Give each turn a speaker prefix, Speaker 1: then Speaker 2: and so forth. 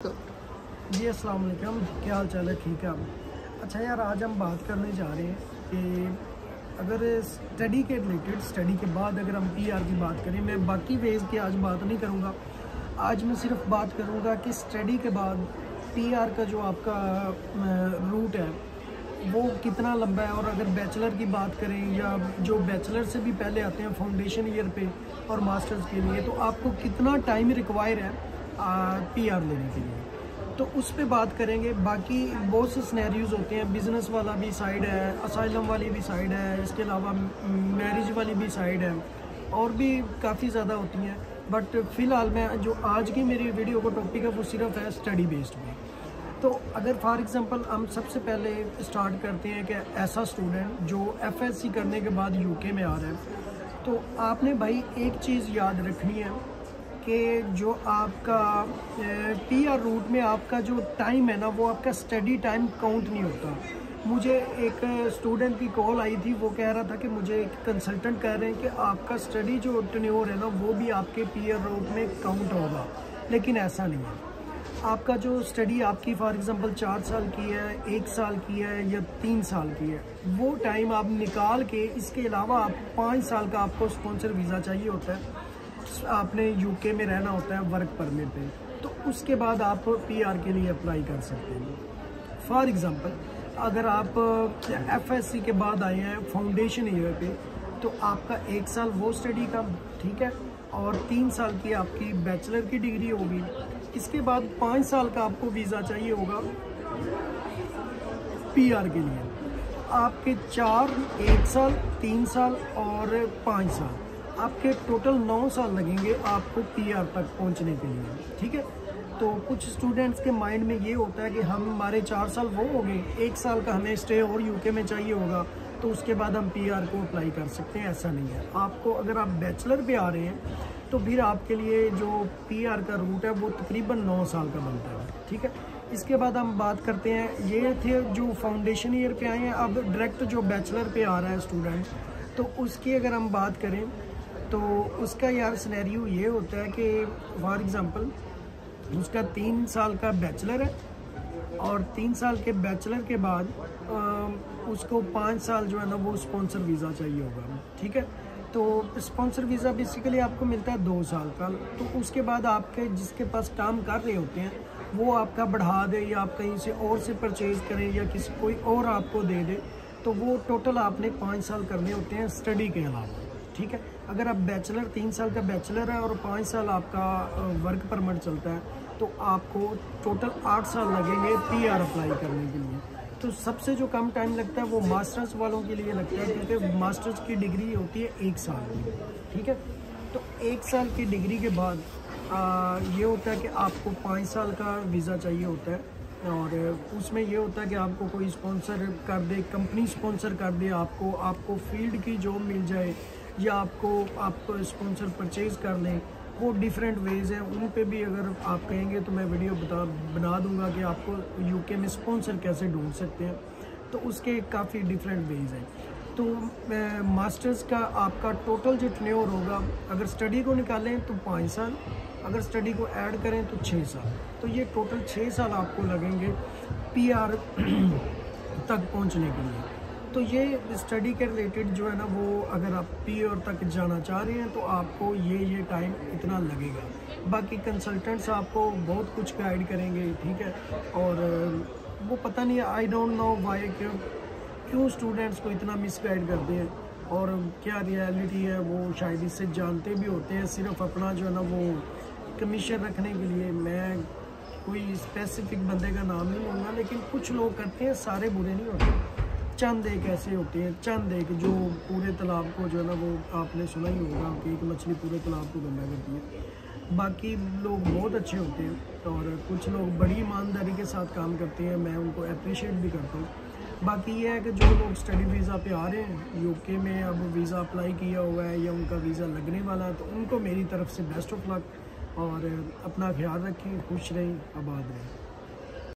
Speaker 1: तो
Speaker 2: जी अस्सलाम वालेकुम, क्या हाल चाल है? ठीक है आप? अच्छा यार, आज हम बात करने जा रहे हैं कि अगर स्टडी के रिलेटेड, स्टडी के बाद अगर हम पीआर की बात करें, मैं बाकी वेज़ की आज बात नहीं करूँगा। आज मैं सिर्फ बात करूँगा कि स्टडी के बाद पीआर का जो आपका रूट है वो कितना लंबा है। और अगर बैचलर की बात करें या जो बैचलर से भी पहले आते हैं फाउंडेशन ईयर पे और मास्टर्स के लिए, तो आपको कितना टाइम रिक्वायर है पीआर लेने के लिए, तो उस पे बात करेंगे। बाकी बहुत से सिनेरियोज़ होते हैं, बिज़नेस वाला भी साइड है, असाइलम वाली भी साइड है, इसके अलावा मैरिज वाली भी साइड है, और भी काफ़ी ज़्यादा होती हैं। बट फ़िलहाल मैं जो आज की मेरी वीडियो का टॉपिक है वो सिर्फ है स्टडी बेस्ड में। तो अगर फॉर एग्ज़ाम्पल हम सबसे पहले स्टार्ट करते हैं कि ऐसा स्टूडेंट जो एफएससी करने के बाद यूके में आ रहा है, तो आपने भाई एक चीज़ याद रखनी है कि जो आपका पीआर रूट में आपका जो टाइम है ना, वो आपका स्टडी टाइम काउंट नहीं होता। मुझे एक स्टूडेंट की कॉल आई थी, वो कह रहा था कि मुझे एक कंसल्टेंट कह रहे हैं कि आपका स्टडी जो टेन्योर है ना, वो भी आपके पीआर रूट में काउंट होगा, लेकिन ऐसा नहीं है। आपका जो स्टडी आपकी फॉर एग्ज़ाम्पल 4 साल की है, 1 साल की है या 3 साल की है, वो टाइम आप निकाल के इसके अलावा आप 5 साल का आपको स्पॉन्सर वीज़ा चाहिए होता है, आपने यूके में रहना होता है वर्क परमिट पे, तो उसके बाद आप पीआर के लिए अप्लाई कर सकते हैं। फॉर एग्ज़ाम्पल अगर आप एफएससी के बाद आए हैं फाउंडेशन ईयर पे, तो आपका 1 साल वो स्टडी का, ठीक है, और 3 साल की आपकी बैचलर की डिग्री होगी। इसके बाद 5 साल का आपको वीज़ा चाहिए होगा पीआर के लिए। आपके 4, 1 साल, 3 साल और 5 साल, आपके टोटल 9 साल लगेंगे आपको पीआर तक पहुंचने के लिए, ठीक है। तो कुछ स्टूडेंट्स के माइंड में ये होता है कि हमारे 4 साल वो हो गए, 1 साल का हमें स्टे और यूके में चाहिए होगा, तो उसके बाद हम पीआर को अप्लाई कर सकते हैं। ऐसा नहीं है। आपको अगर आप बैचलर पे आ रहे हैं तो फिर आपके लिए जो पीआर का रूट है वो तकरीबन 9 साल का बनता है, ठीक है। इसके बाद हम बात करते हैं, ये थे जो फाउंडेशन ईयर पे आए हैं। अब डायरेक्ट जो बैचलर पे आ रहा है स्टूडेंट, तो उसकी अगर हम बात करें तो उसका यार सिनेरियो ये होता है कि फॉर एग्ज़ाम्पल उसका 3 साल का बैचलर है, और 3 साल के बैचलर के बाद उसको 5 साल जो है ना वो स्पॉन्सर वीज़ा चाहिए होगा, ठीक है। तो स्पॉन्सर वीज़ा बेसिकली आपको मिलता है 2 साल का। तो उसके बाद आपके जिसके पास काम कर रहे होते हैं वो आपका बढ़ा दे, या आप कहीं से और से परचेज़ करें, या किसी कोई और आपको दे दे, तो वो टोटल आपने 5 साल करने होते हैं स्टडी के अलावा, ठीक है। अगर आप बैचलर 3 साल का बैचलर है और 5 साल आपका वर्क परमिट चलता है, तो आपको टोटल 8 साल लगेंगे पीआर अप्लाई करने के लिए। तो सबसे जो कम टाइम लगता है वो मास्टर्स वालों के लिए लगता है, क्योंकि मास्टर्स की डिग्री होती है 1 साल की, ठीक है। तो 1 साल की डिग्री के बाद ये होता है कि आपको 5 साल का वीज़ा चाहिए होता है, और उसमें ये होता है कि आपको कोई स्पॉन्सर कर दे, कंपनी स्पॉन्सर कर दे, आपको फील्ड की जॉब मिल जाए, या आप स्पॉन्सर परचेज़ कर लें। वो डिफरेंट वेज़ हैं, उन पे भी अगर आप कहेंगे तो मैं वीडियो बना दूंगा कि आपको यूके में स्पॉन्सर कैसे ढूंढ सकते हैं। तो उसके काफ़ी डिफरेंट वेज़ हैं। तो मास्टर्स का आपका टोटल जो टेन्योर होगा, अगर स्टडी को निकालें तो 5 साल, अगर स्टडी को ऐड करें तो 6 साल। तो ये टोटल 6 साल आपको लगेंगे पीआर तक पहुंचने के लिए। तो ये स्टडी के रिलेटेड जो है ना, वो अगर आप पीआर तक जाना चाह रहे हैं तो आपको ये टाइम इतना लगेगा। बाकी कंसल्टेंट्स आपको बहुत कुछ गाइड करेंगे, ठीक है। और वो पता नहीं, आई डोंट नो वाई, क्यों स्टूडेंट्स को इतना मिसगाइड करते हैं, और क्या रियलिटी है वो शायद इससे जानते भी होते हैं, सिर्फ अपना जो है ना वो कमीशन रखने के लिए। मैं कोई स्पेसिफिक बंदे का नाम नहीं लूँगा, लेकिन कुछ लोग करते हैं, सारे बुरे नहीं होते। चंद एक ऐसे होते हैं, चंद एक जो पूरे तालाब को जो है ना, वो आपने सुना ही होगा कि एक मछली पूरे तालाब को गंदा करती है। बाकी लोग बहुत अच्छे होते हैं, और कुछ लोग बड़ी ईमानदारी के साथ काम करते हैं, मैं उनको अप्रिशिएट भी करता हूँ। बाकी ये है कि जो लोग स्टडी वीज़ा पे आ रहे हैं यूके में, अब वीज़ा अप्लाई किया हुआ है या उनका वीज़ा लगने वाला है, तो उनको मेरी तरफ से बेस्ट ऑफ लक, और अपना ख्याल रखें, खुश रहें, आबाद रहें।